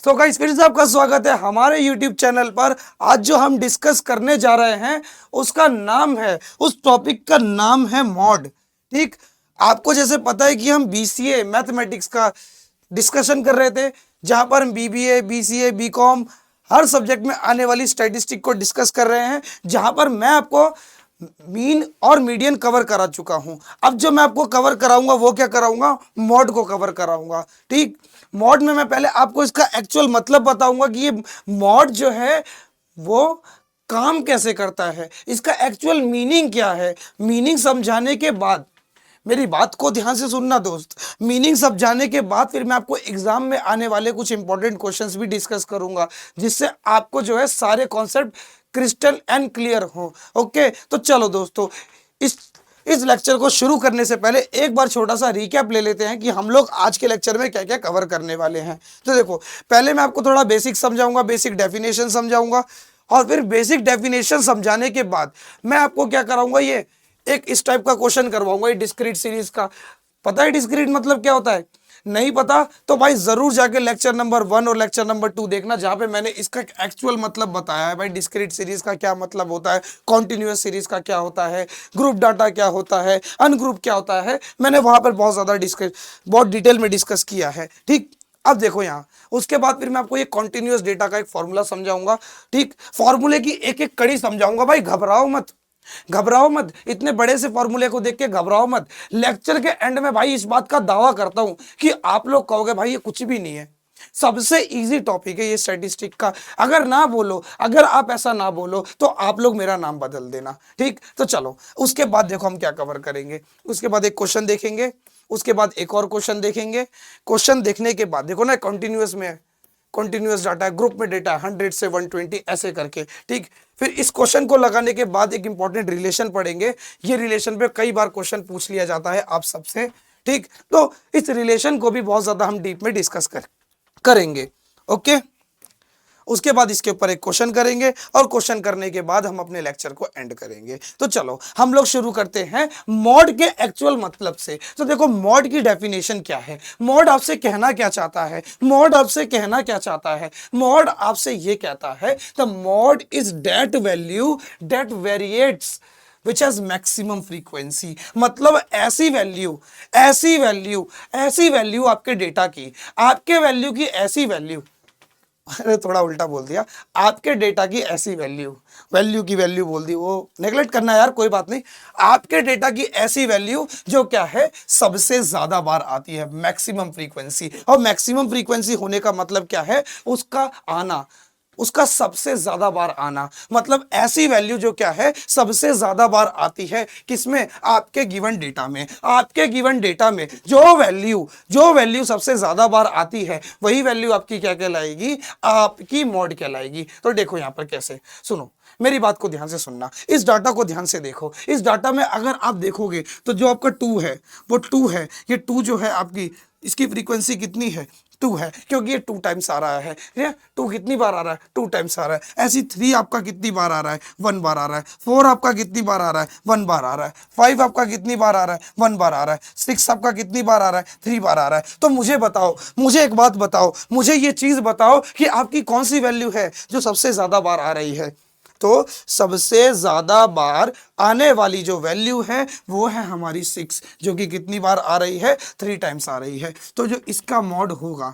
तो गाइस फिर से आपका स्वागत है हमारे YouTube चैनल पर। आज जो हम डिस्कस करने जा रहे हैं उसका नाम है, उस टॉपिक का नाम है मॉड। ठीक, आपको जैसे पता है कि हम BCA मैथमेटिक्स का डिस्कशन कर रहे थे, जहां पर हम BBA, BCA, BCom हर सब्जेक्ट में आने वाली स्टैटिस्टिक को डिस्कस कर रहे हैं, जहां पर मैं आपको मीन और मीडियन कवर करा चुका हूं। अब जो मैं आपको कवर कराऊंगा वो क्या कराऊंगा, मॉड को कवर कराऊंगा। ठीक, मॉड में मैं पहले आपको इसका एक्चुअल मतलब बताऊंगा कि ये मॉड जो है वो काम कैसे करता है, इसका एक्चुअल मीनिंग क्या है। मीनिंग समझाने के बाद, मेरी बात को ध्यान से सुनना दोस्त, मीनिंग समझाने के बाद फिर मैं आपको एग्जाम में आने वाले कुछ इंपॉर्टेंट क्वेश्चंस भी डिस्कस करूंगा, जिससे आपको जो है सारे कॉन्सेप्ट क्रिस्टल एंड क्लियर हो। ओके, तो चलो दोस्तों, इस लेक्चर को शुरू करने से पहले एक बार छोटा सा रिकैप ले लेते हैं कि हम लोग आज के लेक्चर में क्या क्या कवर करने वाले हैं। तो देखो, पहले मैं आपको थोड़ा बेसिक समझाऊंगा, बेसिक डेफिनेशन समझाऊंगा, और फिर बेसिक डेफिनेशन समझाने के बाद मैं आपको क्या कराऊंगा, ये एक इस टाइप का क्वेश्चन करवाऊंगा, ये डिस्क्रीट सीरीज का। पता है डिस्क्रीट मतलब क्या होता है? नहीं पता तो भाई जरूर जाके लेक्चर नंबर 1 और लेक्चर नंबर 2 देखना, जहां पे मैंने इसका एक्चुअल मतलब बताया है। भाई डिस्क्रीट सीरीज का क्या मतलब होता है, कॉन्टिन्यूअस सीरीज का क्या होता है, ग्रुप डाटा क्या होता है, अनग्रुप क्या होता है, मैंने वहां पर बहुत ज्यादा बहुत डिटेल में डिस्कस किया है। ठीक, अब देखो यहाँ, उसके बाद फिर मैं आपको ये कॉन्टिन्यूअस डेटा का एक फॉर्मूला समझाऊंगा। ठीक, फॉर्मूले की एक एक कड़ी समझाऊंगा। भाई घबराओ मत, घबराओ मत, इतने बड़े से फॉर्मूले को देख के घबराओ मत। लेक्चर के एंड में भाई इस बात का दावा करता हूं कि आप लोग कहोगे भाई ये कुछ भी नहीं है, सबसे इजी टॉपिक है ये स्टैटिस्टिक का। अगर ना बोलो, अगर आप ऐसा ना बोलो तो आप लोग मेरा नाम बदल देना। ठीक, तो चलो उसके बाद देखो हम क्या कवर करेंगे। उसके बाद एक क्वेश्चन देखेंगे, उसके बाद एक और क्वेश्चन देखेंगे। क्वेश्चन देखने के बाद देखो ना, कंटिन्यूअस में है, कंटिन्यूअस डाटा है, ग्रुप में डेटा है 100 से 120 ऐसे करके। ठीक, फिर इस क्वेश्चन को लगाने के बाद एक इंपॉर्टेंट रिलेशन पढ़ेंगे। ये रिलेशन पे कई बार क्वेश्चन पूछ लिया जाता है आप सबसे। ठीक, तो इस रिलेशन को भी बहुत ज्यादा हम डीप में डिस्कस करेंगे। ओके, उसके बाद इसके ऊपर एक क्वेश्चन करेंगे, और क्वेश्चन करने के बाद हम अपने लेक्चर को एंड करेंगे। तो चलो हम लोग शुरू करते हैं मॉड के एक्चुअल मतलब से। तो देखो, मॉड की डेफिनेशन क्या है, मॉड आपसे कहना क्या चाहता है, मॉड आपसे कहना क्या चाहता है। मॉड आपसे ये कहता है the mode is that value that variates which has maximum frequency. मतलब ऐसी वैल्यू, ऐसी वैल्यू, ऐसी वैल्यू आपके डेटा की, आपके वैल्यू की ऐसी वैल्यू, अरे थोड़ा उल्टा बोल दिया, आपके डेटा की ऐसी वैल्यू, वैल्यू की वैल्यू बोल दी, वो नेगलेक्ट करना यार, कोई बात नहीं। आपके डेटा की ऐसी वैल्यू जो क्या है, सबसे ज्यादा बार आती है, मैक्सिमम फ्रीक्वेंसी। और मैक्सिमम फ्रीक्वेंसी होने का मतलब क्या है, उसका आना, उसका सबसे ज्यादा बार आना। मतलब ऐसी वैल्यू जो क्या है, सबसे ज्यादा बार आती है किसमें, आपके गिवन डेटा में। आपके गिवन डेटा में जो वैल्यू सबसे ज्यादा बार आती है, वही वैल्यू आपकी क्या कहलाएगी, आपकी मॉड कहलाएगी। तो देखो यहां पर कैसे, सुनो मेरी बात को ध्यान से सुनना, इस डाटा को ध्यान से देखो। इस डाटा में अगर आप देखोगे तो जो आपका 2 है वो 2 है, ये 2 जो है आपकी, इसकी फ्रीक्वेंसी कितनी है, 2 है, क्योंकि ये 2 टाइम्स आ रहा है। 2 कितनी बार आ रहा है, 2 टाइम्स आ रहा है। ऐसी 3 आपका कितनी बार आ रहा है, 1 बार आ रहा है। 4 आपका कितनी बार आ रहा है, 1 बार आ रहा है। 5 आपका कितनी बार आ रहा है, 1 बार आ रहा है। 6 आपका कितनी बार आ रहा है, 3 बार आ रहा है। तो मुझे बताओ, मुझे एक बात बताओ, मुझे ये चीज बताओ कि आपकी कौन सी वैल्यू है जो सबसे ज्यादा बार आ रही है। तो सबसे ज्यादा बार आने वाली जो वैल्यू है वो है हमारी 6, जो कि कितनी बार आ रही है, 3 टाइम्स आ रही है। तो जो इसका मॉड होगा,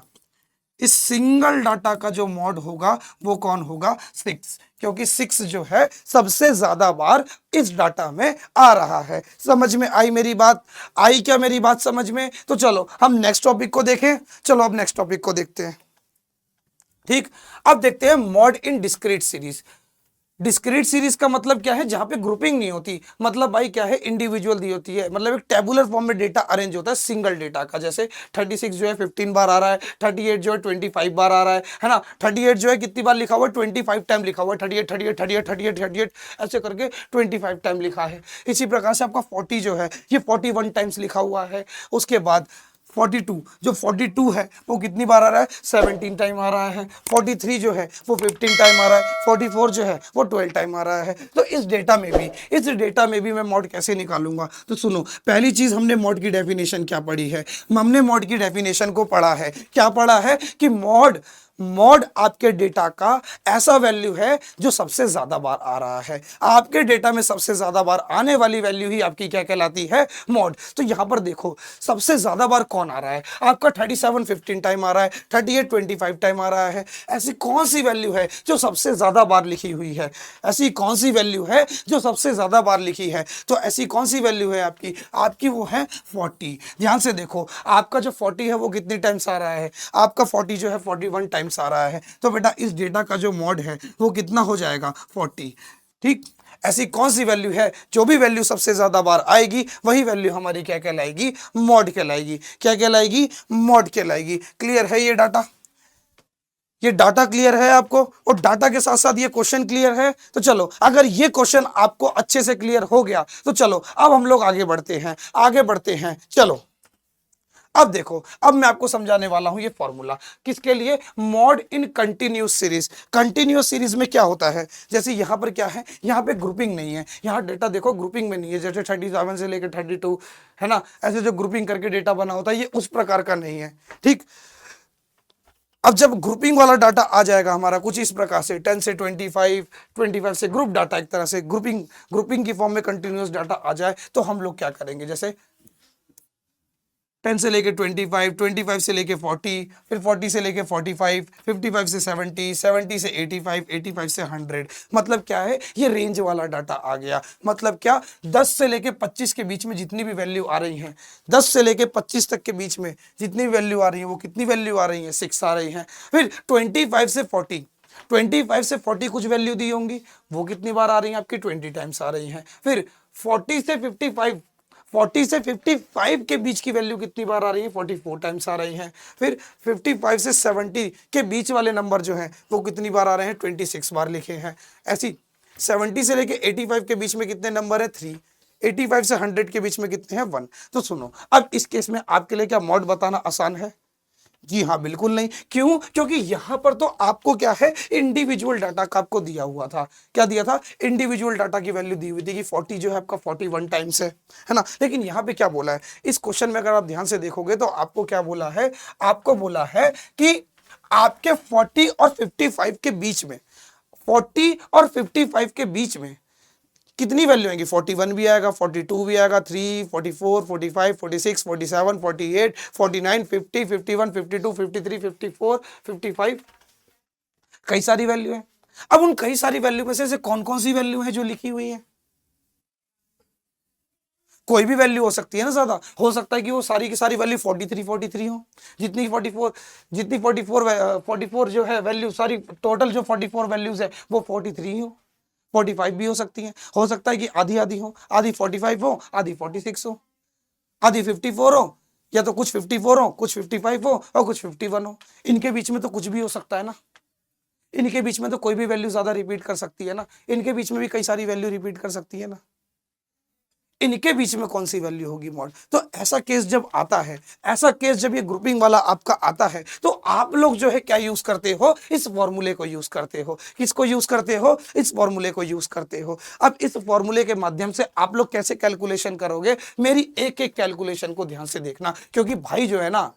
इस सिंगल डाटा का जो मॉड होगा वो कौन होगा, 6, क्योंकि 6 जो है सबसे ज्यादा बार इस डाटा में आ रहा है। समझ में आई मेरी बात, आई क्या मेरी बात समझ में? तो चलो हम नेक्स्ट टॉपिक को देखें। चलो अब नेक्स्ट टॉपिक को देखते हैं। ठीक, अब देखते हैं मॉड इन डिस्क्रीट सीरीज। डिस्क्रीट सीरीज का मतलब क्या है, जहां पे ग्रुपिंग नहीं होती। मतलब भाई क्या है, इंडिविजुअल दी होती है, मतलब एक टेबुलर फॉर्म में डेटा अरेंज होता है सिंगल डेटा का। जैसे 36 जो है 15 बार आ रहा है, 38 जो है 25 बार आ रहा है ना। 38 जो है कितनी बार लिखा हुआ है, 25 टाइम लिखा हुआ है, 38 38 38 38 38 ऐसे करके 25 टाइम लिखा है। इसी प्रकार से आपका 40 जो है ये 41 टाइम्स लिखा हुआ है। उसके बाद 42, जो 42 है वो कितनी बार आ रहा है, 17 टाइम आ रहा है। 43 जो है वो 15 टाइम आ रहा है। 44 जो है वो 12 टाइम आ रहा है। तो इस डेटा में भी मैं मॉड कैसे निकालूंगा। तो सुनो, पहली चीज हमने मॉड की डेफिनेशन क्या पढ़ी है, हमने मॉड की डेफिनेशन को पढ़ा है। क्या पढ़ा है कि मॉड आपके डेटा का ऐसा वैल्यू है जो सबसे ज्यादा बार आ रहा है। आपके डेटा में सबसे ज्यादा बार आने वाली वैल्यू ही आपकी क्या कहलाती है, मॉड। तो यहां पर देखो सबसे ज्यादा बार कौन आ रहा है, आपका 37 15 टाइम आ रहा है, 38 25 टाइम आ रहा है। ऐसी कौन सी वैल्यू है जो सबसे ज्यादा बार लिखी हुई है, ऐसी कौन सी वैल्यू है जो सबसे ज्यादा बार लिखी है? तो ऐसी कौन सी वैल्यू है आपकी, आपकी वो है 40। ध्यान से देखो आपका जो 40 है वो कितनी टाइम्स आ रहा है, आपका 40 जो है 41 टाइम्स आ रहा है। तो बेटा इस डेटा का जो मॉड है वो कितना हो जाएगा, 40। ठीक, ऐसी कौन सी वैल्यू है, जो भी वैल्यू सबसे ज्यादा बार आएगी वही वैल्यू हमारी क्या कहलाएगी, मॉड कहलाएगी। क्या कहलाएगी, मॉड कहलाएगी। क्लियर है ये डाटा, ये डाटा क्लियर है आपको, और डाटा के साथ साथ ये क्वेश्चन क्लियर है? तो चलो अगर ये क्वेश्चन आपको अच्छे से क्लियर हो गया तो चलो अब हम लोग आगे बढ़ते हैं, आगे बढ़ते हैं। चलो अब देखो, अब मैं आपको समझाने वाला हूं ये फॉर्मूला किसके लिए, mod in continuous series. Continuous series में क्या होता है, जैसे यहां पर क्या है, यहां पे ग्रुपिंग नहीं है, यहां डेटा देखो ग्रुपिंग में नहीं है, जैसे 37 से लेकर 32 है ना, ऐसे जो ग्रुपिंग करके डेटा बना होता है ये उस प्रकार का नहीं है। ठीक, अब जब ग्रुपिंग वाला डाटा आ जाएगा हमारा कुछ इस प्रकार से 10 से 25, 25 से ग्रुप डाटा, एक तरह से ग्रुपिंग, ग्रुपिंग की फॉर्म में कंटिन्यूस डाटा आ जाए तो हम लोग क्या करेंगे, जैसे 10 से लेके 25, 25 से लेके 40, फिर 40 से लेके 45, 55 से 70, 70 से 85, 85 से 100। मतलब क्या है, ये रेंज वाला डाटा आ गया। मतलब क्या, 10 से लेके 25 के बीच में जितनी भी वैल्यू आ रही हैं, 10 से लेके 25 तक के बीच में जितनी वैल्यू आ रही है वो कितनी वैल्यू आ रही है, 6 आ रही हैं। फिर 25 से 40, 25 से 40 कुछ वैल्यू दी होंगी, वो कितनी बार आ रही है आपकी, 20 टाइम्स आ रही हैं। फिर 40 से 55, 40 से 55 के बीच की वैल्यू कितनी बार आ रही है, 44 टाइम्स आ रही हैं। फिर 55 से 70 के बीच वाले नंबर जो हैं वो कितनी बार आ रहे हैं, 26 बार लिखे हैं। ऐसी 70 से लेके 85 के बीच में कितने नंबर है, 3। 85 से 100 के बीच में कितने हैं, 1। तो सुनो, अब इस केस में आपके लिए क्या मॉड बताना आसान है? जी हाँ, बिल्कुल नहीं। क्यों? क्योंकि यहां पर तो आपको क्या है, इंडिविजुअल डाटा का आपको दिया हुआ था। क्या दिया था, इंडिविजुअल डाटा की वैल्यू दी हुई थी कि 40 जो है आपका 41 टाइम्स है ना। लेकिन यहां पे क्या बोला है इस क्वेश्चन में, अगर आप ध्यान से देखोगे तो आपको क्या बोला है, आपको बोला है कि आपके 40 और 55 के बीच में, 40 और 55 के बीच में कितनी वैल्यू आएगी, 41 भी आएगा, 42 भी आएगा, 3, 44, 45, 46, 47, 48, 49, 50, 51, 52, 53, 54, 55, कई सारी वैल्यू है। अब उन कई सारी वैल्यू में से कौन कौन सी वैल्यू है जो लिखी हुई है? कोई भी वैल्यू हो सकती है ना, ज्यादा हो सकता है कि वो सारी की सारी वैल्यू 43 43 हो, जितनी 44, जितनी 44 जो है वैल्यू सारी टोटल जो 44 वैल्यूज है वो 43 हो, 45 भी हो सकती हैं। हो सकता है कि आधी आधी हो, आधी 45 हो, आधी 46 हो, आधी 54 हो, या तो कुछ 54 हो, कुछ 55 हो और कुछ 51 हो। इनके बीच में तो कुछ भी हो सकता है ना, इनके बीच में तो कोई भी वैल्यू ज्यादा रिपीट कर सकती है ना, इनके बीच में भी कई सारी वैल्यू रिपीट कर सकती है ना, इनके बीच में कौन सी वैल्यू होगी मॉड। तो ऐसा केस जब आता है, ऐसा केस जब ये ग्रुपिंग वाला आपका आता है तो आप लोग जो है क्या यूज करते हो, इस फॉर्मूले को यूज करते हो। किसको यूज करते हो, इस फॉर्मूले को यूज करते हो। अब इस फॉर्मूले के माध्यम से आप लोग कैसे कैलकुलेशन करोगे, मेरी एक एक कैलकुलेशन को ध्यान से देखना, क्योंकि भाई जो है ना,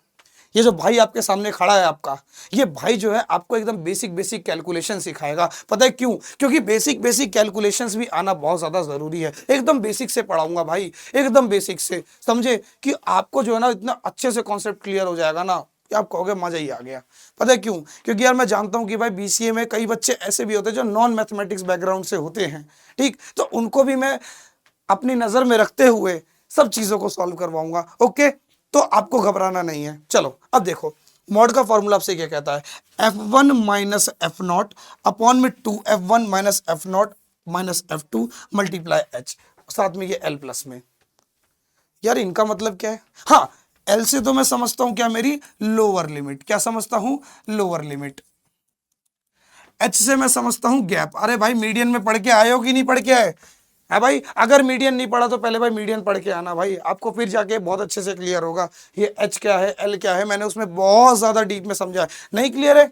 ये जो भाई आपके सामने खड़ा है आपका, ये भाई जो है आपको एकदम बेसिक बेसिक कैलकुलेशन सिखाएगा। पता है क्यों? क्योंकि बेसिक बेसिक कैलकुलेशंस भी आना बहुत ज्यादा जरूरी है। एकदम बेसिक से पढ़ाऊंगा भाई, एकदम बेसिक से, समझे कि आपको जो है ना इतना अच्छे से कॉन्सेप्ट क्लियर हो जाएगा ना कि आप कहोगे मजा ही आ गया। पता है क्यों? क्योंकि यार मैं जानता हूं कि भाई बीसीए में कई बच्चे ऐसे भी होते हैं जो नॉन मैथमेटिक्स बैकग्राउंड से होते हैं, ठीक, तो उनको भी मैं अपनी नजर में रखते हुए सब चीजों को सॉल्व करवाऊंगा। ओके, तो आपको घबराना नहीं है। चलो अब देखो, मॉड का फॉर्मूला आपसे क्या कहता है, f1 minus F not upon में 2f1 minus F not minus f2 multiply h, साथ में ये l प्लस में। यार इनका मतलब क्या है, हाँ l से तो मैं समझता हूं क्या, मेरी लोअर लिमिट, क्या समझता हूं, लोअर लिमिट। h से मैं समझता हूं गैप। अरे भाई मीडियन में पढ़ के आए हो कि नहीं पढ़ के आए है भाई? अगर मीडियन नहीं पढ़ा तो पहले भाई मीडियन पढ़ के आना भाई, आपको फिर जाके बहुत अच्छे से क्लियर होगा ये h क्या है, l क्या है। मैंने उसमें बहुत ज्यादा डीप में समझा है। नहीं क्लियर है,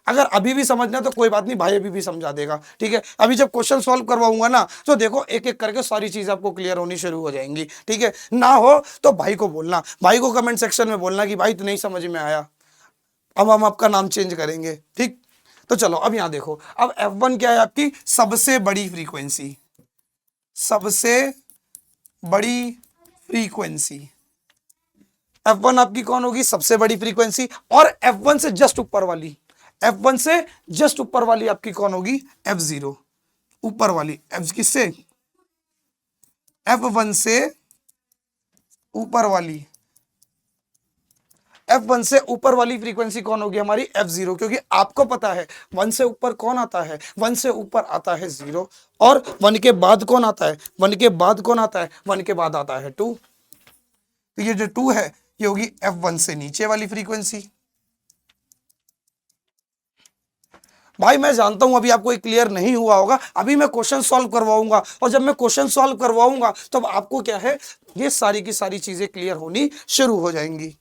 अगर अभी भी समझना तो कोई बात नहीं, भाई अभी भी समझा देगा, ठीक है। अभी जब क्वेश्चन सॉल्व करवाऊंगा ना तो देखो एक एक करके सारी चीज आपको क्लियर होनी शुरू हो जाएंगी, ठीक है। ना हो तो भाई को बोलना, भाई को कमेंट सेक्शन में बोलना कि भाई तो नहीं समझ में आया। अब हम आपका नाम चेंज करेंगे, ठीक। तो चलो अब यहां देखो, अब F1 क्या है आपकी सबसे बड़ी फ्रीक्वेंसी, सबसे बड़ी फ्रीक्वेंसी। F1 आपकी कौन होगी, सबसे बड़ी फ्रीक्वेंसी। और F1 से जस्ट ऊपर वाली, F1 से जस्ट ऊपर वाली आपकी कौन होगी, F0, ऊपर वाली। F किससे, F1 से ऊपर वाली, F1 से ऊपर वाली फ्रीक्वेंसी कौन होगी हमारी, F0, क्योंकि आपको पता है 1 से ऊपर कौन आता है, 1 से ऊपर आता है 0, और 1 के बाद कौन आता है, 1 के बाद कौन आता है, 1 के बाद आता है 2। तो ये जो 2 है ये होगी F1 से नीचे वाली फ्रीक्वेंसी। भाई मैं जानता हूं अभी आपको ये क्लियर नहीं हुआ होगा, अभी मैं क्वेश्चन सॉल्व करवाऊंगा, और जब मैं क्वेश्चन सॉल्व करवाऊंगा तो आपको क्या है, ये सारी की सारी चीजें क्लियर होनी शुरू हो जाएंगी।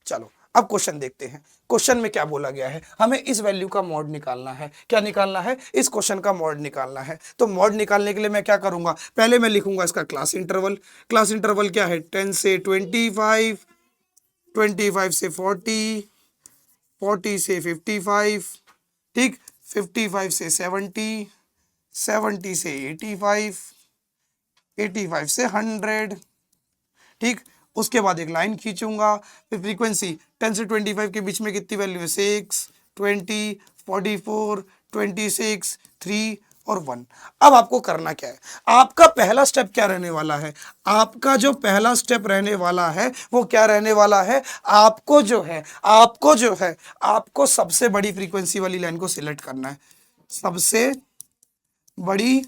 चलो अब क्वेश्चन देखते हैं। क्वेश्चन में क्या बोला गया है, हमें इस वैल्यू का मॉड निकालना है। क्या निकालना है, इस क्वेश्चन का मॉड निकालना है। तो मॉड निकालने के लिए मैं क्या करूंगा, पहले मैं लिखूंगा इसका क्लास इंटरवल। क्लास इंटरवल क्या है, 10 से 25, 25 से 40, 40 से 55, ठीक, 55 से 70, 70 से 85, 85 से 100, ठीक। उसके बाद एक लाइन खींचूंगा, फिर फ्रीक्वेंसी 10 से 25 के बीच में कितनी वैल्यू है, 6, 20, 44, 26, 3 और 1। अब आपको करना क्या है, आपका पहला स्टेप क्या रहने वाला है, आपका जो पहला स्टेप रहने वाला है वो क्या रहने वाला है, आपको जो है आपको सबसे बड़ी फ्रीक्वेंसी वाली लाइन को सिलेक्ट करना है। सबसे बड़ी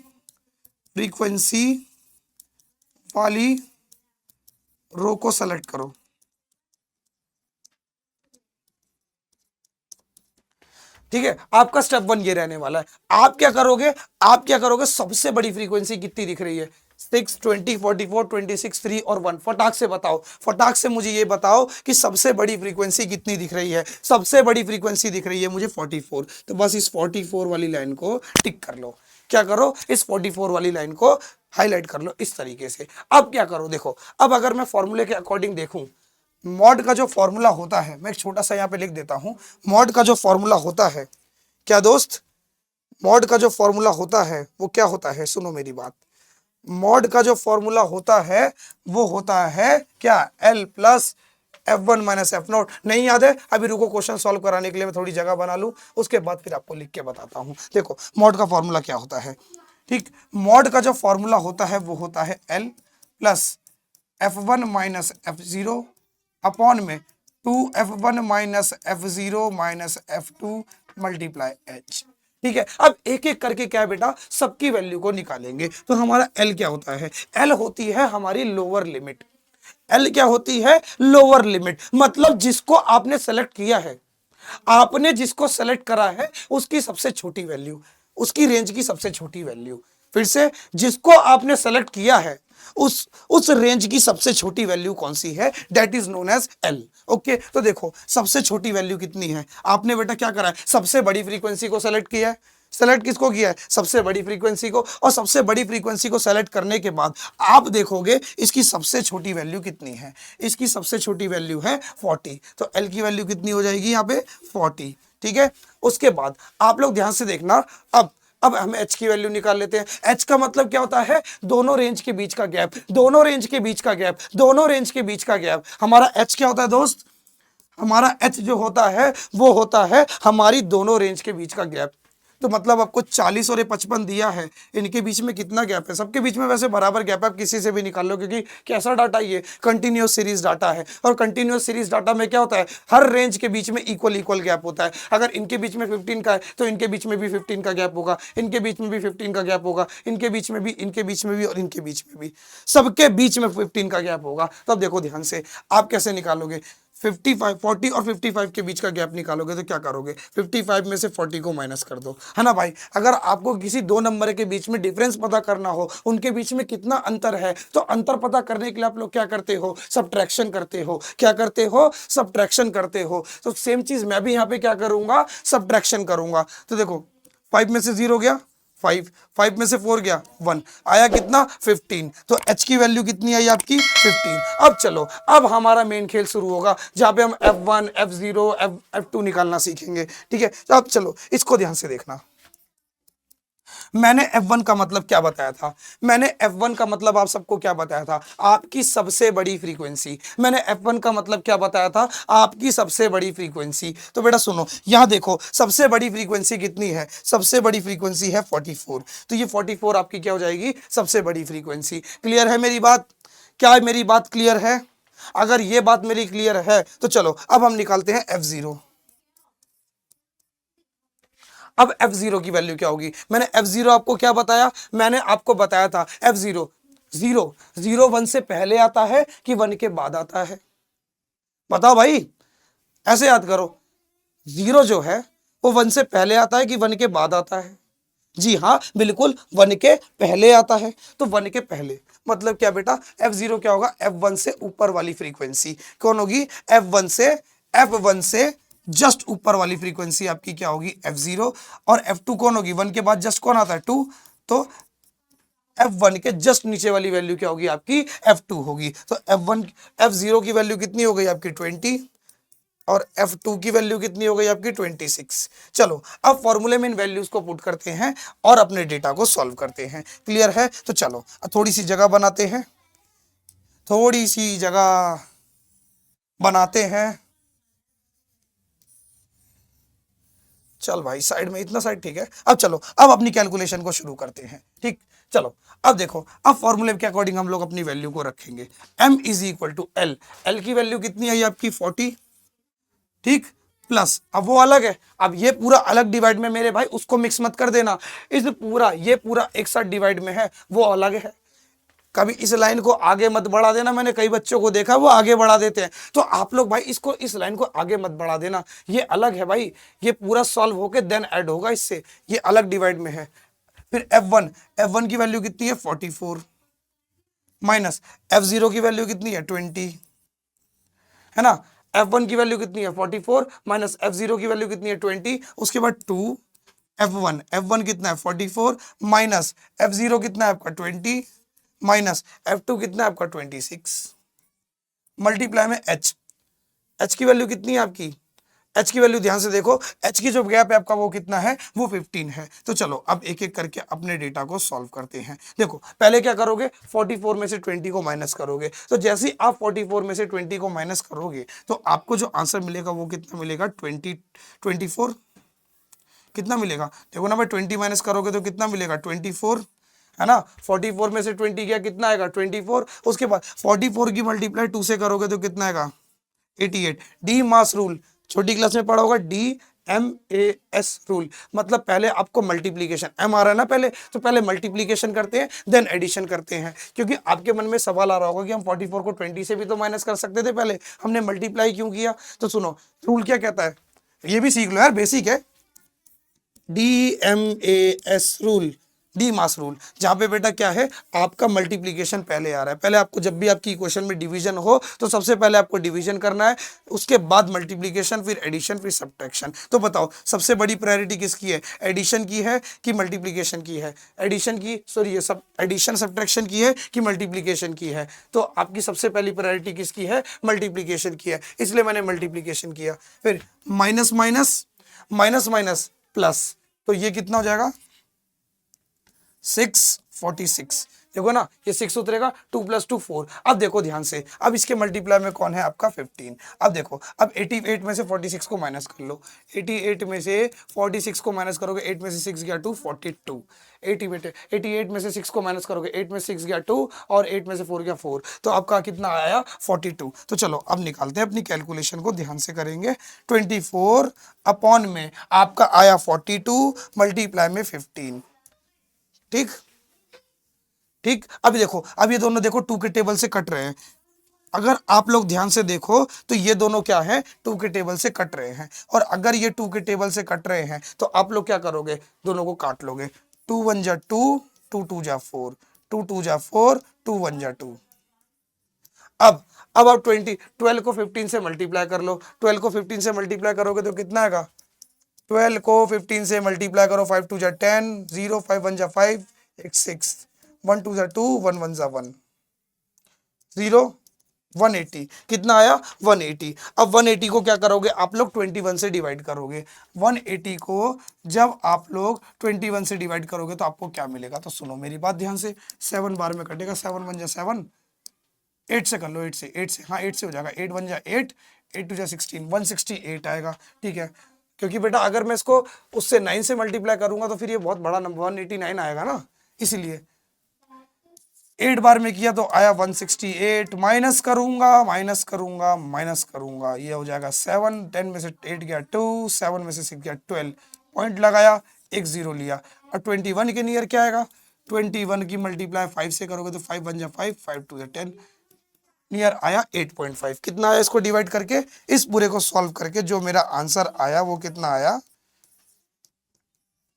फ्रीक्वेंसी वाली रो को सेलेक्ट करो, ठीक है। आपका स्टेप 1 ये रहने वाला है। आप क्या करोगे, सबसे बड़ी फ्रीक्वेंसी कितनी दिख रही है, 6, 20, 44, 26, 3 और 1। फटाक से बताओ, फटाक से मुझे ये बताओ कि सबसे बड़ी फ्रीक्वेंसी कितनी दिख रही है। सबसे बड़ी फ्रीक्वेंसी दिख रही है मुझे 44, तो बस इस 44 वाली लाइन को टिक कर लो। क्या करो, इस 44 वाली लाइन को हाईलाइट कर लो इस तरीके से। अब क्या करो, देखो अब अगर मैं फॉर्मूले के अकॉर्डिंग देखूं, मॉड का जो फॉर्मूला होता है, मैं एक छोटा सा यहाँ पे लिख देता हूं, मॉड का जो फॉर्मूला होता है, क्या दोस्त, मॉड का जो फॉर्मूला होता है वो क्या होता है, सुनो मेरी बात। मॉड का जो फॉर्मूला होता है वो होता है क्या, L plus F1 minus F0। नहीं याद है, अभी रुको, क्वेश्चन सॉल्व कराने के लिए मैं थोड़ी जगह बना लूं, उसके बाद फिर आपको लिख के बताता हूं। देखो मॉड का फॉर्मूला क्या होता है, ठीक। मॉड का जो फॉर्मूला होता है वो होता है L plus F1 minus F0 upon में 2F1 minus F0 minus F2 multiply H, ठीक है। अब एक एक करके क्या है बेटा, सबकी वैल्यू को निकालेंगे। तो हमारा L क्या होता है, L होती है हमारी लोअर लिमिट। L क्या होती है, लोअर लिमिट, मतलब जिसको आपने सेलेक्ट किया है, आपने जिसको सेलेक्ट करा है उसकी सबसे छोटी वैल्यू, उसकी रेंज की सबसे छोटी वैल्यू। फिर से, जिसको आपने सेलेक्ट किया है उस रेंज की सबसे छोटी वैल्यू कौन सी है, that is known as L. Okay, तो देखो सबसे छोटी वैल्यू कितनी है, आपने बेटा क्या करा है, सबसे बड़ी फ्रीक्वेंसी को सेलेक्ट किया है। सेलेक्ट किसको किया है, सबसे बड़ी फ्रीक्वेंसी को, और सबसे बड़ी फ्रीक्वेंसी को सेलेक्ट करने के बाद आप देखोगे इसकी सबसे छोटी वैल्यू कितनी है, इसकी सबसे छोटी वैल्यू है 40, तो एल की वैल्यू कितनी हो जाएगी यहाँ पे 40, ठीक है। उसके बाद आप लोग ध्यान से देखना, अब हम h की वैल्यू निकाल लेते हैं। h का मतलब क्या होता है, दोनों रेंज के बीच का गैप, दोनों रेंज के बीच का गैप, दोनों रेंज के बीच का गैप। हमारा h क्या होता है दोस्त, हमारा h जो होता है वो होता है हमारी दोनों रेंज के बीच का गैप। तो मतलब आपको 40 और 55 दिया है, इनके बीच में कितना गैप है, सबके बीच में वैसे बराबर गैप है, आप किसी से भी निकाल लो, क्योंकि कैसा डाटा, ये कंटिन्यूअस सीरीज डाटा है, और कंटिन्यूअस सीरीज डाटा में क्या होता है, हर रेंज के बीच में इक्वल गैप होता है। अगर इनके बीच में 15 का है तो इनके बीच में भी 15 का गैप होगा, इनके बीच में भी 15 का गैप होगा, इनके बीच में भी, इनके बीच में भी, और इनके बीच में भी, सबके बीच में 15 का गैप होगा। तब देखो ध्यान से, आप कैसे निकालोगे, 55, 40 और 55 के बीच का गैप निकालोगे तो क्या करोगे, 55 में से 40 को माइनस कर दो, है ना भाई। अगर आपको किसी दो नंबर के बीच में डिफरेंस पता करना हो, उनके बीच में कितना अंतर है, तो अंतर पता करने के लिए आप लोग क्या करते हो, सब्ट्रैक्शन करते हो। क्या करते हो, सब्ट्रैक्शन करते हो। तो सेम चीज मैं भी यहाँ पे क्या करूंगा, सब्ट्रैक्शन करूंगा। तो देखो 5 में से 0 गया, 5, 5 में से 4 गया 1, आया कितना 15। तो h की वैल्यू कितनी आई आपकी 15। अब चलो, अब हमारा मेन खेल शुरू होगा जहां पे हम f1 f0 f2 निकालना सीखेंगे। ठीक है, तो अब चलो इसको ध्यान से देखना। मैंने F1 का मतलब क्या बताया था? मैंने F1 का मतलब आप सबको क्या बताया था? आपकी सबसे बड़ी फ्रीक्वेंसी। मैंने F1 का मतलब क्या बताया था? आपकी सबसे बड़ी फ्रीक्वेंसी। तो बेटा सुनो, यहां देखो सबसे बड़ी फ्रीक्वेंसी कितनी है? सबसे बड़ी फ्रीक्वेंसी है 44। तो ये 44 आपकी क्या हो जाएगी? सबसे बड़ी फ्रीक्वेंसी। क्लियर है मेरी बात? क्या मेरी बात क्लियर है? अगर ये बात मेरी क्लियर है तो चलो अब हम निकालते हैं F0। अब f0 की वैल्यू क्या होगी? मैंने f0 आपको क्या बताया? मैंने आपको बताया था f0 0 0 1 से पहले आता है कि 1 के बाद आता है? बताओ भाई, ऐसे याद करो। 0 जो है वो 1 से पहले आता है कि 1 के बाद आता है? जी हाँ, बिल्कुल 1 के पहले आता है। तो 1 के पहले मतलब क्या बेटा? f0 क्या होगा? f1 से ऊपर वाली फ्रीक्वेंसी। कौन होगी? f1 से जस्ट ऊपर वाली फ्रीक्वेंसी आपकी क्या होगी? f0। और f2 कौन होगी? 1 के बाद जस्ट कौन आता है? 2। तो f1 के जस्ट नीचे वाली वैल्यू क्या होगी? आपकी f2 होगी। तो f0 की वैल्यू कितनी हो गई आपकी? 20। और F2 की वैल्यू कितनी हो गई आपकी? 26। चलो अब फॉर्मूले में इन वैल्यूज को पुट करते हैं और अपने डेटा को सॉल्व करते हैं। क्लियर है? तो चलो थोड़ी सी जगह बनाते हैं, थोड़ी सी जगह बनाते हैं। चल भाई साइड में, इतना साइड ठीक है। अब चलो अब अपनी कैलकुलेशन को शुरू करते हैं। ठीक, चलो अब देखो, अब फॉर्मूले के अकॉर्डिंग हम लोग अपनी वैल्यू को रखेंगे। m is equal to L. L की वैल्यू कितनी आई आपकी? 40। ठीक, प्लस अब वो अलग है। अब ये पूरा अलग डिवाइड में मेरे भाई उसको मिक्स मत कर देना। इस पूरा ये पूरा एक साथ डिवाइड में है, वो अलग है। कभी इस लाइन को आगे मत बढ़ा देना। मैंने कई बच्चों को देखा वो आगे बढ़ा देते हैं, तो आप लोग भाई इसको, इस लाइन को आगे मत बढ़ा देना। ये अलग है भाई, ये पूरा सॉल्व होके देन ऐड होगा इससे। ये अलग डिवाइड में है। फिर F1 की वैल्यू कितनी है? 44 माइनस F0 की वैल्यू कितनी है? 20, है ना। F1 की वैल्यू कितनी है? 44 माइनस F0 की वैल्यू कितनी है? 20। उसके बाद 2 F1 कितना है? 44 माइनस F0 कितना है आपका? 20 माइनस F2 कितना है आपका? 26 मल्टीप्लाई में H की वैल्यू कितनी है आपकी? H की वैल्यू ध्यान से देखो, H की जो गैप है आपका वो कितना है? वो 15 है। तो चलो अब एक एक करके अपने डेटा को सॉल्व करते हैं। देखो पहले क्या करोगे? 44 में से 20 को माइनस करोगे। तो जैसे ही आप 44 में से 20 को माइनस करोगे तो आपको जो आंसर मिलेगा वो कितना मिलेगा? 24। कितना मिलेगा? देखो ना भाई, 20 माइनस करोगे तो कितना मिलेगा? 24, है ना। 44 में से 20 गया, कितना आएगा? 24। उसके बाद 44 की मल्टीप्लाई 2 से करोगे तो कितना आएगा? 88। डी मास रूल छोटी क्लास में पढ़ा होगा, DMAS रूल। मतलब पहले आपको मल्टीप्लीकेशन, एम आ रहा है ना पहले, तो पहले मल्टीप्लीकेशन करते हैं देन एडिशन करते हैं। क्योंकि आपके मन में सवाल आ रहा होगा कि हम 44 को 20 से भी तो माइनस कर सकते थे, पहले हमने मल्टीप्लाई क्यों किया? तो सुनो रूल क्या कहता है, ये भी सीख लो यार, बेसिक है। DMAS रूल, डी मास रूल, जहां पे बेटा क्या है? आपका मल्टीप्लीकेशन पहले आ रहा है। पहले आपको जब भी आपकी इक्वेशन में डिवीजन हो तो सबसे पहले आपको डिवीजन करना है, उसके बाद मल्टीप्लीकेशन, फिर एडिशन, फिर सब्ट्रैक्शन। तो बताओ सबसे बड़ी प्रायोरिटी किसकी है? एडिशन की है कि मल्टीप्लीकेशन की है? एडिशन की, सॉरी ये सब एडिशन सब्ट्रैक्शन की है कि मल्टीप्लीकेशन की है? तो आपकी सबसे पहली प्रायोरिटी किसकी है? मल्टीप्लीकेशन की है, इसलिए मैंने मल्टीप्लीकेशन किया। फिर minus minus minus minus plus, तो ये कितना हो जाएगा? 646। देखो ना, ये 6 उतरेगा, 2 + 2 4। अब देखो ध्यान से, अब इसके मल्टीप्लाई में कौन है? आपका 15। अब देखो, अब 88 में से 46 को माइनस कर लो। 88 में से 46 को माइनस करोगे, 8 में से 6 गया 2, 42। 88 में से 6 को माइनस करोगे, 8 में से 6 गया 2 और 8 में से 4 गया 4। तो आपका कितना आया? 42। तो चलो अब निकालते हैं, अपनी कैलकुलेशन को ध्यान से करेंगे। 24 अपॉन में आपका आया 42 मल्टीप्लाई में 15। ठीक ठीक। अभी देखो, अब ये दोनों देखो 2 के टेबल से कट रहे हैं। अगर आप लोग ध्यान से देखो तो ये दोनों क्या है? 2 के टेबल से कट रहे हैं। और अगर ये 2 के टेबल से कट रहे हैं तो आप लोग क्या करोगे? दोनों को काट लोगे। 2 1 जा 2, 2 2 जा 4, 2 2 जा 4, 2 1 जा 2। अब आप 12 को 15 से मल्टीप्लाई कर लो। 12 को 15 से मल्टीप्लाई करोगे तो कितना आएगा? 12 को 15 से मल्टीप्लाई करो, 5 2 जा 10, 0 5 1 जा 5, 6 1 2 जा 2, 1 1 जा 1, 0 180 कितना आया 180। अब 180 को क्या करोगे आप लोग 21 से डिवाइड करोगे। 180 को जब आप लोग 21 से डिवाइड करोगे तो आपको क्या मिलेगा, तो सुनो मेरी बात ध्यान से। 7 बार में कटेगा, 7 1 जा 7, 8 से कर लो, 8 से हाँ 8 से हो जाएगा, 8 1 जा 8, 8 2 जा 16, 168 आएगा। ठीक है, क्योंकि बेटा अगर मैं इसको उससे 9 से मल्टीप्लाई करूंगा तो फिर ये बहुत बड़ा नंबर 189 आएगा ना, इसलिए 8 बार में किया तो आया 168, माइनस करूंगा ये हो जाएगा 7, 10 में से 8 गया 2, 7 में से 6 गया 12, पॉइंट लगाया, एक 0 लिया। और 21 के नियर क्या आएगा, 21 की मल्टीप्लाई 5 से करोगे तो 5 1 जा 5, 5 2 जा 10, नियर आया 8.5। कितना आया इसको डिवाइड करके, इस पूरे को सॉल्व करके जो मेरा आंसर आया वो कितना आया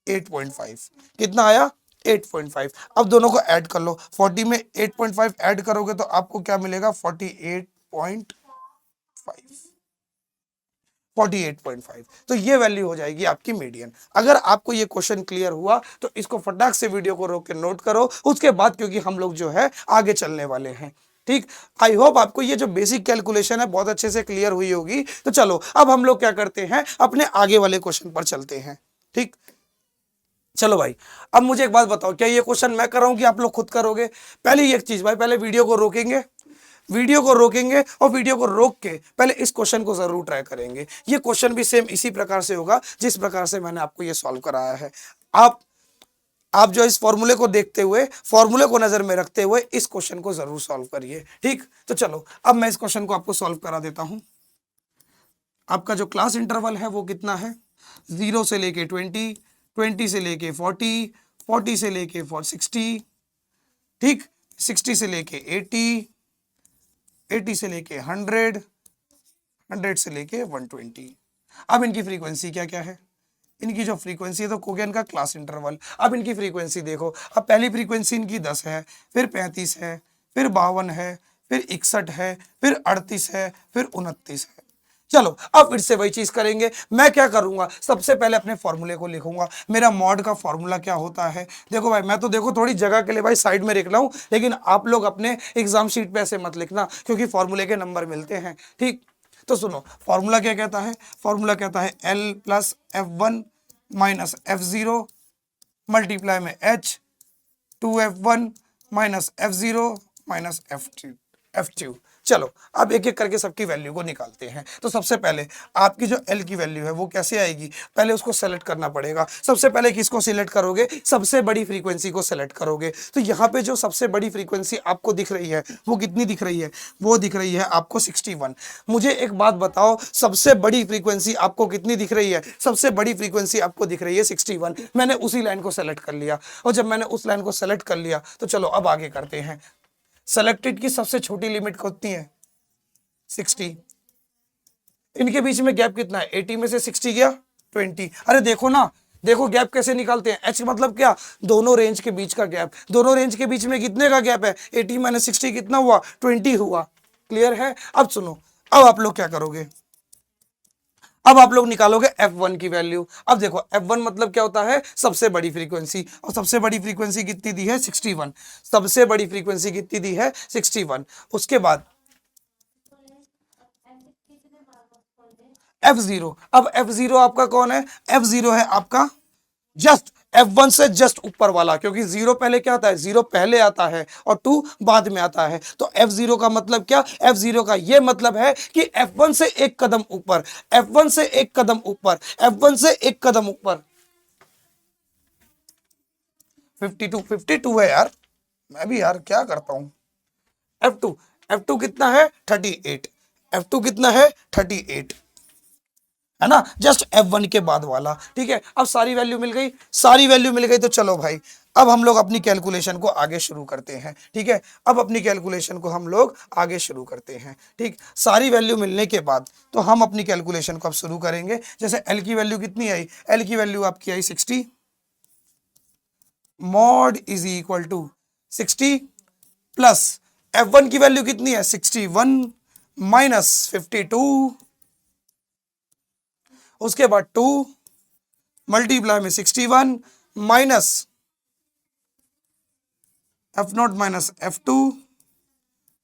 8.5। कितना आया 8.5। अब दोनों को ऐड कर लो, 40 में 8.5 ऐड करोगे तो आपको क्या मिलेगा 48.5। तो ये वैल्यू हो जाएगी आपकी मीडियन। अगर आपको ये क्वेश्चन क्लियर हुआ तो इसको फटाक से वीडियो को रोक के नोट करो, उसके बाद क्योंकि हम लोग जो है आगे चलने वाले हैं। ठीक, आई होप आपको ये जो बेसिक कैलकुलेशन है बहुत अच्छे से क्लियर हुई होगी। तो चलो अब हम लोग क्या करते हैं, अपने आगे वाले क्वेश्चन पर चलते हैं। ठीक, चलो भाई अब मुझे एक बात बताओ, क्या ये क्वेश्चन मैं कर रहा हूं कि आप लोग खुद करोगे? पहले एक चीज भाई, पहले वीडियो को रोकेंगे और वीडियो को रोक के पहले इस क्वेश्चन को जरूर ट्राई करेंगे। ये क्वेश्चन भी सेम इसी प्रकार से होगा जिस प्रकार से मैंने आपको ये सॉल्व कराया है। आप जो इस फॉर्मूले को देखते हुए, फॉर्मूले को नजर में रखते हुए इस क्वेश्चन को जरूर सॉल्व करिए। ठीक, तो चलो अब मैं इस क्वेश्चन को आपको सॉल्व करा देता हूं। आपका जो क्लास इंटरवल है वो कितना है, 0 से लेके 20, 20 से लेके 40, 40 से लेके 60, ठीक, 60 से लेके 80, 80 से लेके 100, 100 से लेके 120। अब इनकी फ्रीक्वेंसी क्या क्या है, इनकी जो फ्रीक्वेंसी है तो कोगेन का क्लास इंटरवल। अब इनकी फ्रीक्वेंसी देखो, अब पहली फ्रीक्वेंसी इनकी 10 है, फिर 35 है, फिर 52 है, फिर 61 है, फिर 38 है, फिर 29 है। चलो अब फिर से वही चीज करेंगे। मैं क्या करूंगा, सबसे पहले अपने फॉर्मूले को लिखूंगा। मेरा मॉड का फॉर्मूला क्या होता है, देखो भाई मैं तो देखो थोड़ी जगह के लिए भाई साइड में लिख रहा हूं, लेकिन आप लोग अपने एग्जाम शीट पे ऐसे मत लिखना क्योंकि फॉर्मूले के नंबर मिलते हैं। ठीक, तो सुनो फॉर्मूला क्या कहता है, फॉर्मूला कहता है L plus F1 minus F0 multiply में H 2F1 minus F0 minus F2। चलो अब एक एक करके सबकी वैल्यू को निकालते हैं। तो सबसे पहले आपकी जो L की वैल्यू है वो कैसे आएगी, पहले उसको सेलेक्ट करना पड़ेगा। सबसे पहले किसको सिलेक्ट करोगे, सबसे बड़ी फ्रीक्वेंसी को सेलेक्ट करोगे। तो यहाँ पे जो सबसे बड़ी फ्रीक्वेंसी आपको दिख रही है वो कितनी दिख रही है, वो दिख रही है आपको 61। मुझे एक बात बताओ, सबसे बड़ी फ्रीक्वेंसी आपको कितनी दिख रही है, सबसे बड़ी फ्रीक्वेंसी आपको दिख रही है 61। मैंने उसी लाइन को सेलेक्ट कर लिया, और जब मैंने उस लाइन को सेलेक्ट कर लिया तो चलो अब आगे करते हैं। सेलेक्टेड की सबसे छोटी लिमिट कितनी है, 60। इनके बीच में गैप कितना है, 80 में से 60 गया 20। अरे देखो ना, देखो गैप कैसे निकालते हैं, H मतलब क्या, दोनों रेंज के बीच का गैप। दोनों रेंज के बीच में कितने का गैप है, 80 माइनस 60 कितना हुआ, 20 हुआ। क्लियर है? अब सुनो, अब आप लोग क्या करोगे, अब आप लोग निकालोगे F1 की वैल्यू। अब देखो F1 मतलब क्या होता है, सबसे बड़ी फ्रीक्वेंसी, और सबसे बड़ी फ्रीक्वेंसी कितनी दी है 61। सबसे बड़ी फ्रीक्वेंसी कितनी दी है 61। उसके बाद F0। अब F0 आपका कौन है, F0 है आपका जस्ट F1 से जस्ट ऊपर वाला, क्योंकि 0 पहले क्या आता है, 0 पहले आता है और 2 बाद में आता है। तो F0 का मतलब क्या, F0 का ये मतलब है कि F1 से एक कदम ऊपर, F1 से एक कदम ऊपर, F1 से एक कदम ऊपर। 52 है यार, मैं भी यार क्या करता हूं। F2 कितना है 38, F2 कितना है 38 है ना, जस्ट F1 के बाद वाला। ठीक है, अब सारी वैल्यू मिल गई, सारी वैल्यू मिल गई। तो चलो भाई अब हम लोग अपनी कैलकुलेशन को आगे शुरू करते हैं। ठीक है, अब अपनी कैलकुलेशन को हम लोग आगे शुरू करते हैं। ठीक, सारी वैल्यू मिलने के बाद तो हम अपनी कैलकुलेशन को अब शुरू करेंगे। जैसे L की वैल्यू कितनी आई, L की वैल्यू आपकी आई 60, mod is equal to 60 plus F1 की वैल्यू कितनी है 61 माइनस 52, उसके बाद 2 मल्टीप्लाई में 61 minus F0 minus F2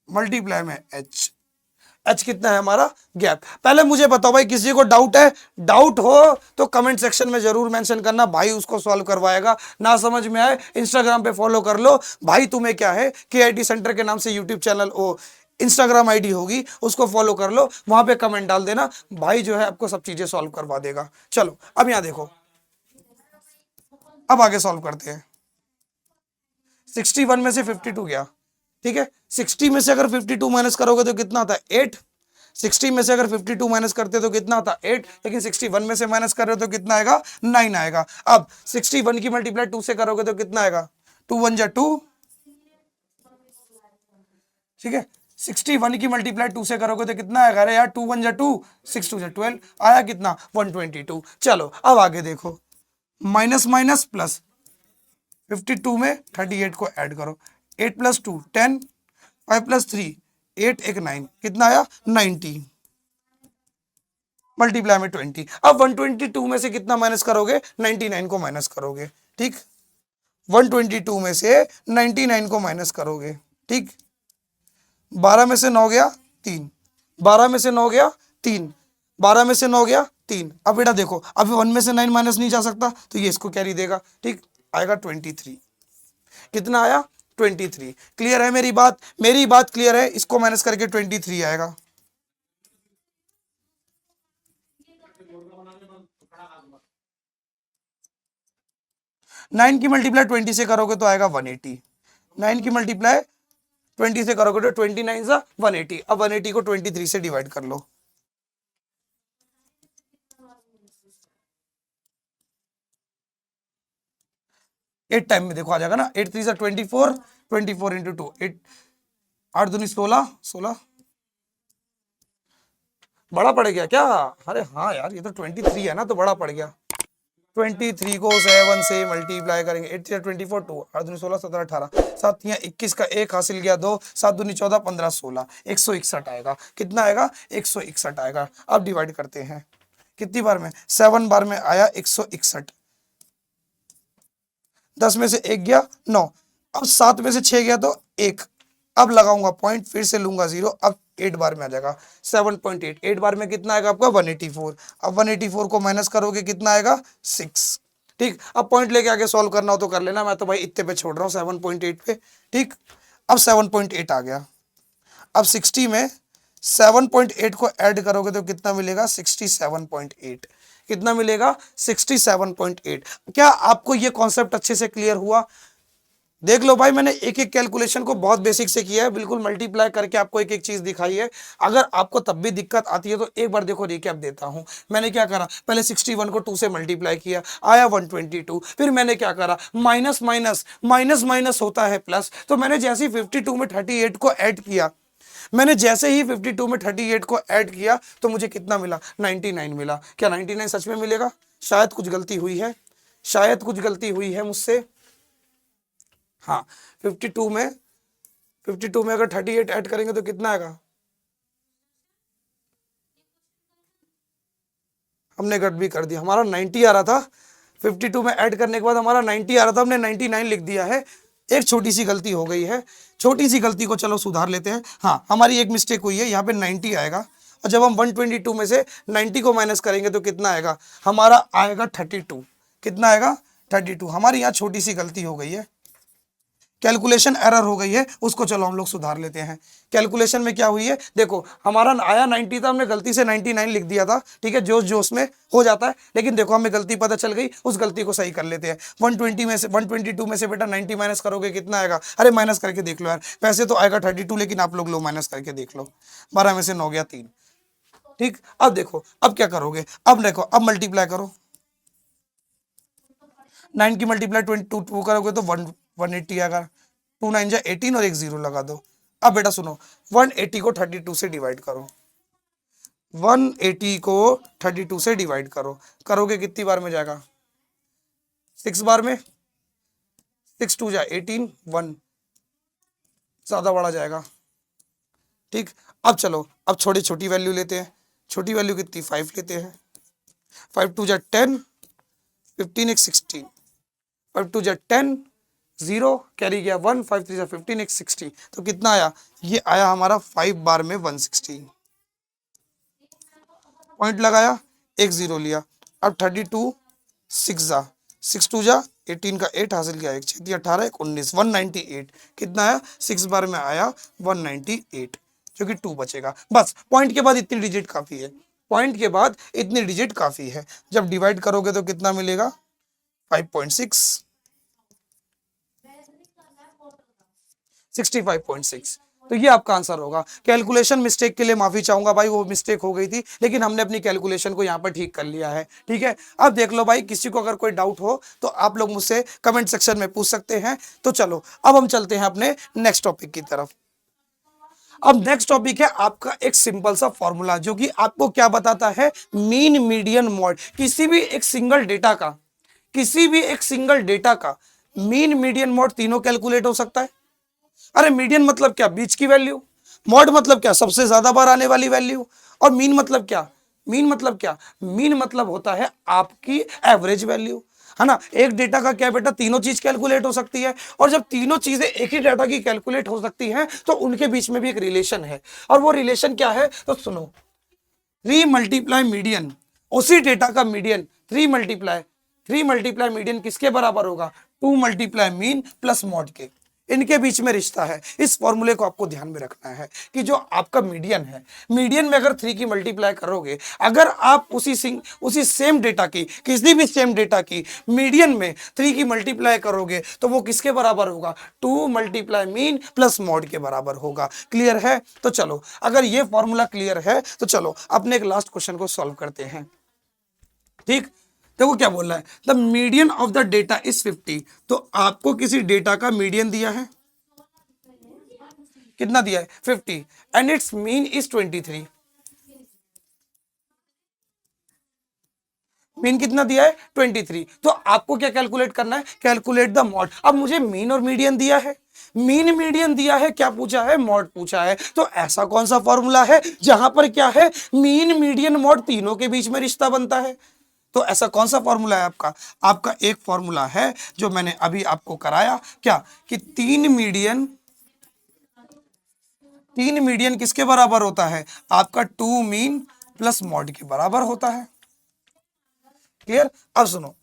multiply में H। H कितना है हमारा? गैप। पहले मुझे बताओ भाई, किसी को डाउट है? डाउट हो तो कमेंट सेक्शन में जरूर मेंशन करना, भाई उसको सॉल्व करवाएगा। ना समझ में आए इंस्टाग्राम पे फॉलो कर लो भाई। तुम्हें क्या है, KIT सेंटर के नाम से यूट्यूब चैनल, ओ इंस्टाग्राम आईडी होगी, उसको फॉलो कर लो, वहां पे कमेंट डाल देना, भाई जो है आपको सब चीजें सॉल्व करवा देगा। चलो अब यहां देखो, अब आगे सॉल्व करते हैं। 61 में से 52 गया, ठीक है। 60 में से अगर 52 माइनस करोगे तो कितना आता है? 8। 60 में से अगर 52 माइनस करते तो कितना आता? 8। लेकिन 61 में से माइनस कर रहे हो तो कितना आएगा? 9 आएगा। अब 61 की मल्टीप्लाई 2 से करोगे तो कितना आएगा? 2 1 जा 2, ठीक है। 61 की मल्टीप्लाई 2 से करोगे तो कितना आएगा? अरे यार 2 1 जा 2, 6 2 जा 12, आया कितना? 122। चलो अब आगे देखो, माइनस माइनस प्लस, 52 में 38 को ऐड करो, 8 प्लस 2 10, 5 प्लस 3 8 एक 9, कितना आया? 90 मल्टीप्लाई में 20। अब 122 में से कितना माइनस करोगे? 99 को माइनस करोगे, ठीक। 122 में से 99 को माइनस करोगे, ठीक। 12 में से 9 गया 3, 12 में से 9 गया 3, 12 में से 9 गया 3। अब बेटा देखो, अभी 1 में से 9 माइनस नहीं जा सकता, तो ये इसको कैरी देगा, ठीक। आएगा 23। कितना आया? 23। क्लियर है मेरी बात? मेरी बात क्लियर है? इसको माइनस करके 23 आएगा। नाइन की मल्टीप्लाई 20 से करोगे तो आएगा 180। 9 की मल्टीप्लाई 20 से करोगे तो 29 सा 180। अब 180 को 23 से डिवाइड कर लो। एट टाइम में देखो आ जाएगा ना, 8 3 सा 24, 24 इंटू 2 8, 8 दूनी 16, 16 बड़ा पड़ गया क्या? अरे हाँ यार, ये तो 23 है ना, तो बड़ा पड़ गया। 23 को 7 से मल्टीप्लाई करेंगे, 8 24 2, 8 दूनी 16 17 18, 7 21 का 1 हासिल गया 2, 7 दूनी 14 15 16, 161 आएगा। कितना आएगा? 161 आएगा। अब डिवाइड करते हैं कितनी बार में? 7 बार में आया 161। 10 में से 1 गया 9, अब 7 में से 6 गया तो 1, अब लगाऊंगा पॉइंट, फिर से लूंगा 0, अब 8 बार में आ जाएगा 7.8। 8 बार में कितना आएगा आपका? 184। अब 184 को माइनस करोगे कितना आएगा? 6, ठीक। अब पॉइंट लेके आगे सॉल्व करना हो तो कर लेना, मैं तो भाई इतने पे छोड़ रहा हूँ 7.8 पे, ठीक। अब 7.8 आ गया। अब 60 में 7.8 को ऐड करोगे तो कितना मिलेगा? 67.8। कितना मिलेगा? 67.8। क्या आपको ये कॉन्सेप्ट अच्छे से क्लियर हुआ? देख लो भाई, मैंने एक एक कैलकुलेशन को बहुत बेसिक से किया है, बिल्कुल मल्टीप्लाई करके आपको एक एक चीज दिखाई है। अगर आपको तब भी दिक्कत आती है तो एक बार देखो, रिकैप देता हूं। मैंने क्या करा? पहले 61 को 2 से मल्टीप्लाई किया, आया 122। फिर मैंने क्या करा? माइनस माइनस माइनस माइनस होता है प्लस, तो मैंने जैसे ही 52 में 38 को ऐड किया, मैंने जैसे ही 52 में 38 को ऐड किया तो मुझे कितना मिला? 99 मिला। क्या 99 सच में मिलेगा? शायद कुछ गलती हुई है, शायद कुछ गलती हुई है मुझसे। हाँ, 52 में 52 में अगर 38 ऐड करेंगे तो कितना आएगा? हमने गलत भी कर दिया, हमारा 90 आ रहा था, 52 में ऐड करने के बाद हमारा 90 आ रहा था, हमने 99 लिख दिया है। एक छोटी सी गलती हो गई है, छोटी सी गलती को चलो सुधार लेते हैं। हाँ, हमारी एक मिस्टेक हुई है, यहाँ पे 90 आएगा, और जब हम 122 में से 90 को माइनस करेंगे तो कितना आएगा? हमारा आएगा 32। कितना आएगा? 32। हमारी यहाँ छोटी सी गलती हो गई है, कैलकुलेशन एरर हो गई है, उसको चलो हम लोग सुधार लेते हैं। कैलकुलेशन में क्या हुई है देखो, हमारा आया 90 था, हमने गलती से 99 लिख दिया था, ठीक है, जोश जोश में हो जाता है, लेकिन देखो हमें गलती पता चल गई, उस गलती को सही कर लेते हैं। 120 में से 122 में से बेटा 90 माइनस करोगे कितना आएगा? अरे माइनस करके देख लो यार, पैसे तो आएगा 32, लेकिन आप लोग लो माइनस करके देख लो। 12 में से 9 गया 3, ठीक। अब देखो अब क्या करोगे? अब देखो, अब मल्टीप्लाई करो, 9 की मल्टीप्लाई 22 करोगे तो 180 आएगा। 2 9 जा 18 और एक 0 लगा दो। अब बेटा सुनो, 180 को 32 से डिवाइड करो, 180 को 32 से डिवाइड करो, करोगे कितनी बार में जाएगा? 6 बार में। 6 2 जा 18, 1 ज्यादा बड़ा जाएगा, ठीक। अब चलो, अब छोटी छोटी वैल्यू लेते हैं, छोटी वैल्यू कितनी? 5 लेते हैं, 5 2 जा 10, 15 x 16, 5 2 जा 10, 0 कैरी गया 1, 5 3 जा 15 x 60, तो कितना आया, ये आया हमारा 5 बार में 160, पॉइंट लगाया, एक 0 लिया। अब 32 6 जा 6 2 जा 18 का 8 हासिल किया, एक 6 18 एक 19, 198, कितना आया, 6 बार में आया 198, जो कि 2 बचेगा। बस पॉइंट के बाद इतनी डिजिट काफी है, पॉइंट के बाद इतनी डिजिट काफी है। जब डिवाइड करोगे तो कितना मिलेगा, 5.6, 65.6, तो ये आपका आंसर होगा। कैलकुलेशन मिस्टेक के लिए माफी चाहूंगा भाई, वो मिस्टेक हो गई थी, लेकिन हमने अपनी कैलकुलेशन को यहाँ पर ठीक कर लिया है। ठीक है, अब देख लो भाई, किसी को अगर कोई डाउट हो तो आप लोग मुझसे कमेंट सेक्शन में पूछ सकते हैं। तो चलो अब हम चलते हैं अपने नेक्स्ट टॉपिक की तरफ। अब नेक्स्ट टॉपिक है आपका एक सिंपल सा फॉर्मूला, जो कि आपको क्या बताता है, मीन मीडियन मॉड। किसी भी एक सिंगल डेटा का, किसी भी एक सिंगल डेटा का मीन मीडियन मॉड तीनों कैलकुलेट हो सकता है। अरे मीडियन मतलब क्या, बीच की वैल्यू, मॉड मतलब क्या, सबसे ज्यादा बार आने वाली वैल्यू, और मीन मतलब क्या, मीन मतलब क्या, मीन मतलब होता है आपकी एवरेज वैल्यू, है ना। एक डेटा का क्या बेटा, तीनों चीज कैलकुलेट हो सकती है, और जब तीनों चीजें एक ही डाटा की कैलकुलेट हो सकती हैं तो उनके बीच में भी एक रिलेशन है, और वो रिलेशन क्या है, तो सुनो, 3 मल्टीप्लाई मीडियन, उसी डेटा का मीडियन 3 मल्टीप्लाई मीडियन किसके बराबर होगा, 2 मल्टीप्लाई मीन प्लस मॉड के, इनके बीच में रिश्ता है। इस फॉर्मूले को आपको ध्यान में रखना है कि जो आपका मीडियन है, मीडियन में अगर 3 की मल्टीप्लाई करोगे, अगर आप उसी सेम डेटा की, किसी भी सेम डेटा की मीडियन में 3 की मल्टीप्लाई करोगे तो वो किसके बराबर होगा, 2 मल्टीप्लाई मीन प्लस मॉड के बराबर होगा। क्लियर है, तो चलो अगर ये फॉर्मूला क्लियर है तो चलो अपने एक लास्ट क्वेश्चन को सॉल्व करते हैं। ठीक, देखो क्या बोल रहा है, the median of the data is 50, तो आपको किसी डेटा का मीडियन दिया है, कितना दिया है, 50, and it's mean is 23, mean कितना दिया है, 23, तो आपको क्या कैलकुलेट करना है, कैलकुलेट द मॉड। अब मुझे मीन और मीडियन दिया है, मीन मीडियन दिया है, क्या पूछा है, मॉड पूछा है, तो ऐसा कौन सा फॉर्मूला है जहां पर क्या है, मीन मीडियन मॉड तीनों के बीच में रिश्ता बनता है। तो ऐसा कौन सा फॉर्मूला है आपका, आपका एक फॉर्मूला है जो मैंने अभी आपको कराया, क्या कि 3 मीडियन किसके बराबर होता है, आपका 2 मीन प्लस मॉड के बराबर होता है। क्लियर, अब सुनो,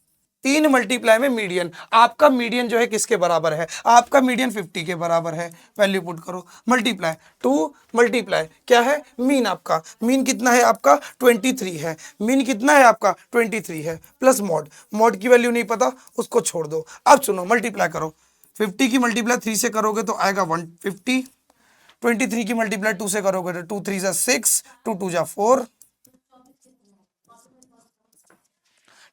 3 मल्टीप्लाई में मीडियन, आपका मीडियन जो है किसके बराबर है, आपका मीडियन 50 के बराबर है, वैल्यू पुट करो, मल्टीप्लाई 2 मल्टीप्लाई क्या है, मीन, आपका मीन कितना है, आपका 23 है, मीन कितना है आपका 23 है, प्लस मॉड, मॉड की वैल्यू नहीं पता, उसको छोड़ दो। अब सुनो, मल्टीप्लाई करो, 50 की मल्टीप्लाई 3 से करोगे तो आएगा 150, 23 की मल्टीप्लाई 2 से करोगे तो 2 3 जा 6, 2 2 जा 4।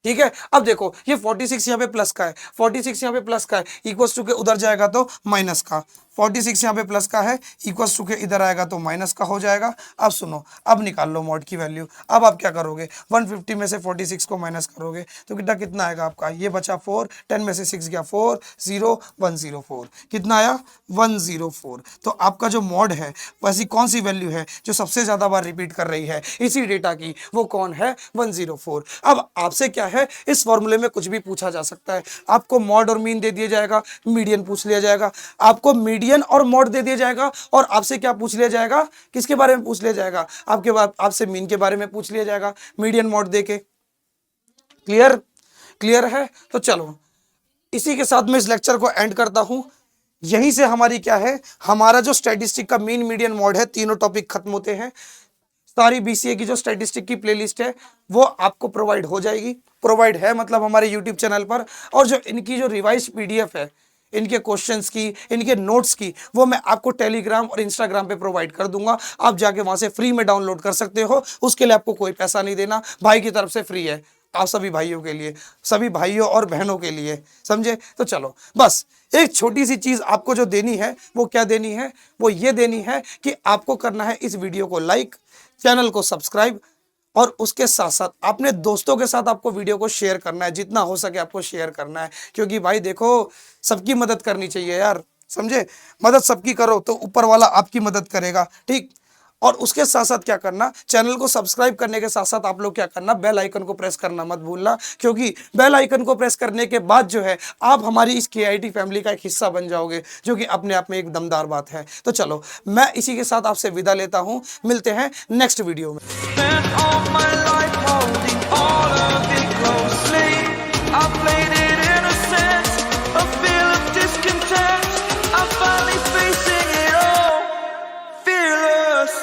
ठीक है, अब देखो ये 46 यहाँ पे प्लस का है, 46 यहाँ पे प्लस का है, इक्वल्स टू के उधर जाएगा तो माइनस का, 46 यहाँ पे प्लस का है, इक्वल्स टू के इधर आएगा तो माइनस का हो जाएगा। अब सुनो, अब निकाल लो मॉड की वैल्यू। अब आप क्या करोगे, 150 में से 46 को माइनस करोगे तो कितना आएगा आपका, ये बचा 4, 10 में से 6 गया 4, 0 104, कितना आया 104। तो आपका जो मॉड है वैसी कौन सी वैल्यू है जो सबसे ज्यादा बार रिपीट कर रही है इसी डेटा की, वो कौन है, 104। अब आपसे क्या है, इस फॉर्मूले में कुछ भी पूछा जा सकता है, आपको मॉड और मीन दे दिया जाएगा, मीडियन पूछ लिया जाएगा, आपको मीडियन और मॉड दे दिया जाएगा, और आपसे क्या पूछ लिया जाएगा, किसके बारे में पूछ लिया जाएगा, आपसे मीन के बारे में पूछ लिया जाएगा, मीडियन मॉड देके। क्लियर, क्लियर है, तो चलो इसी के साथ मैं इस लेक्चर को एंड करता हूं। यहीं से हमारी क्या है, हमारा जो स्टैटिस्टिक का मीन मीडियन मॉड है, तीनों टॉपिक खत्म होते हैं। सारी बीसीए की जो स्टैटिस्टिक की प्लेलिस्ट है वो आपको प्रोवाइड हो जाएगी, प्रोवाइड है मतलब हमारे यूट्यूब चैनल पर, और जो इनकी जो रिवाइज पीडीएफ है, इनके क्वेश्चंस की, इनके नोट्स की, वो मैं आपको टेलीग्राम और इंस्टाग्राम पे प्रोवाइड कर दूंगा। आप जाके वहां से फ्री में डाउनलोड कर सकते हो, उसके लिए आपको कोई पैसा नहीं देना, भाई की तरफ से फ्री है, आप सभी भाइयों के लिए, सभी भाइयों और बहनों के लिए, समझे। तो चलो बस एक छोटी सी चीज आपको जो देनी है, वो क्या देनी है, वो ये देनी है कि आपको करना है इस वीडियो को लाइक, चैनल को सब्सक्राइब, और उसके साथ साथ अपने दोस्तों के साथ आपको वीडियो को शेयर करना है, जितना हो सके आपको शेयर करना है, क्योंकि भाई देखो सबकी मदद करनी चाहिए यार, समझे, मदद सबकी करो तो ऊपर वाला आपकी मदद करेगा। ठीक, और उसके साथ साथ क्या करना, चैनल को सब्सक्राइब करने के साथ साथ आप लोग क्या करना, बेल आइकन को प्रेस करना मत भूलना, क्योंकि बेल आइकन को प्रेस करने के बाद जो है आप हमारी इस KIT फैमिली का एक हिस्सा बन जाओगे, जो कि अपने आप में एक दमदार बात है। तो चलो मैं इसी के साथ आपसे विदा लेता हूं, मिलते हैं नेक्स्ट वीडियो में। Fearless.